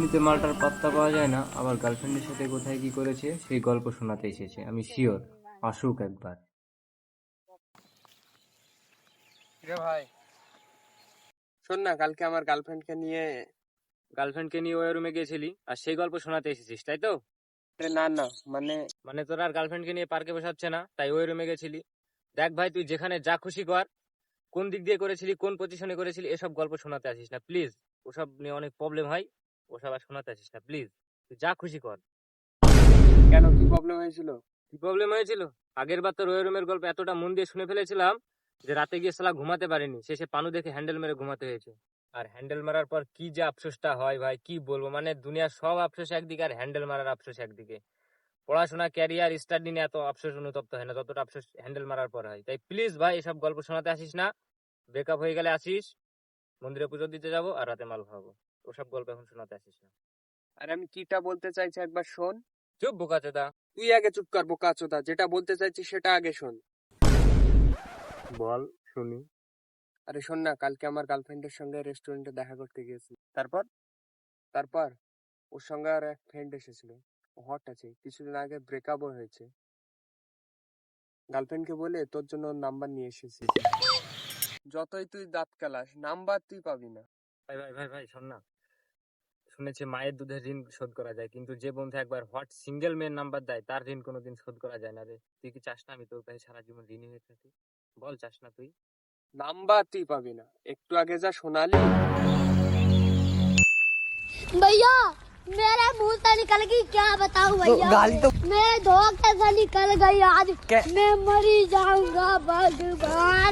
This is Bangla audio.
এমনিতে মালটার পাত্তা পাওয়া যায় না, আবার গার্লফ্রেন্ডের সাথে কোথায় কি করেছে সেই গল্প শোনাতে এসেছে। আমি শিওর আসুক একবার। রে ভাই, শোন না, কালকে আমার গার্লফ্রেন্ডকে নিয়ে ওই রুমে গিয়েছিলি আর সেই গল্প শোনাতে এসেছিস, তাই তো? না না, মানে তোর আর গার্লফ্রেন্ডকে নিয়ে পার্কে বসাচ্ছে না, তাই ওই রুমে গেছিলি। দেখ ভাই, তুই যেখানে যা খুশি কর, কোন দিক দিয়ে করেছিলি, কোন পজিশনে করেছিলি, এসব গল্প শোনাতে আসিস না প্লিজ। ওসব নিয়ে অনেক প্রবলেম হয়, ওসব আর শোনাতে আসিস না প্লিজ। তুই যা খুশি কর। কেন, কি প্রবলেম হয়েছিল? কি প্রবলেম হয়েছিল? আগের বার তোর ওই রুমের গল্প এতটা মন দিয়ে শুনে ফেলেছিলাম যে রাতে গিয়ে শালা ঘুমাতে পারিনি, শেষে পানু দেখে হ্যান্ডেল মেরে ঘুমাতে হয়েছে। আর হ্যান্ডেল মারার পর কি যে আফসোসটা হয় ভাই, কি বলবো। মানে দুনিয়ার সব আফসোস একদিকে আর হ্যান্ডেল মারার আফসোস একদিকে। পড়াশোনা, ক্যারিয়ার, স্টাডি নিয়ে এত আফসোস অনুতপ্ত হয় না যতটা আফসোস হ্যান্ডেল মারার পর হয়। তাই প্লিজ ভাই, এসব গল্প শোনাতে আসিস না। ব্রেকআপ হয়ে গেলে আসিস, মন্দিরে পুজো দিতে যাবো আর রাতে মাল খাবো। ওসব গল্প এখন শোনাতে আসিস না। আর আমি কিটা বলতে চাইছি একবার শোন। চুপ বোকাচোদা। তুই আগে চুপ কর বোকাচোদা, যেটা বলতে চাইছি সেটা আগে শোন। বল শুনি। আরে শোন না, কালকে আমার গার্লফ্রেন্ডের সঙ্গে রেস্টুরেন্টে দেখা করতে গিয়েছি। তারপর? তারপর ওর সঙ্গে আর এক ফ্রেন্ড এসেছিল। ও হট আছে, কিছুদিন আগে ব্রেকআপও হয়েছে। গার্লফ্রেন্ডকে বলে তোর জন্য ওর নাম্বার নিয়ে এসেছি। যতই তুই দাঁত কালাস, নাম্বার তুই পাবি না। ভাই ভাই ভাই ভাই, শোন না। শুনেছি মায়ের দুধের ঋণ শোধ করা যায়, কিন্তু যে বন্ধু একবার হট সিঙ্গেল মেয়ের নাম্বার দেয় তার ঋণ কোনোদিন শোধ করা যায় না রে। তুই কি চাস না আমি তোর কাছে সারা জীবন ঋণী হয়ে থাকি? বল, চাস না তুই? নাম্বার তুই পাবি না। একটু আগে যা শোনালি। भैया मेरे मुंह से निकल गई, क्या बताऊं भैया। गाली तो मेरे धोखे से निकल गई आज। मैं मरी जाऊंगा भगवान।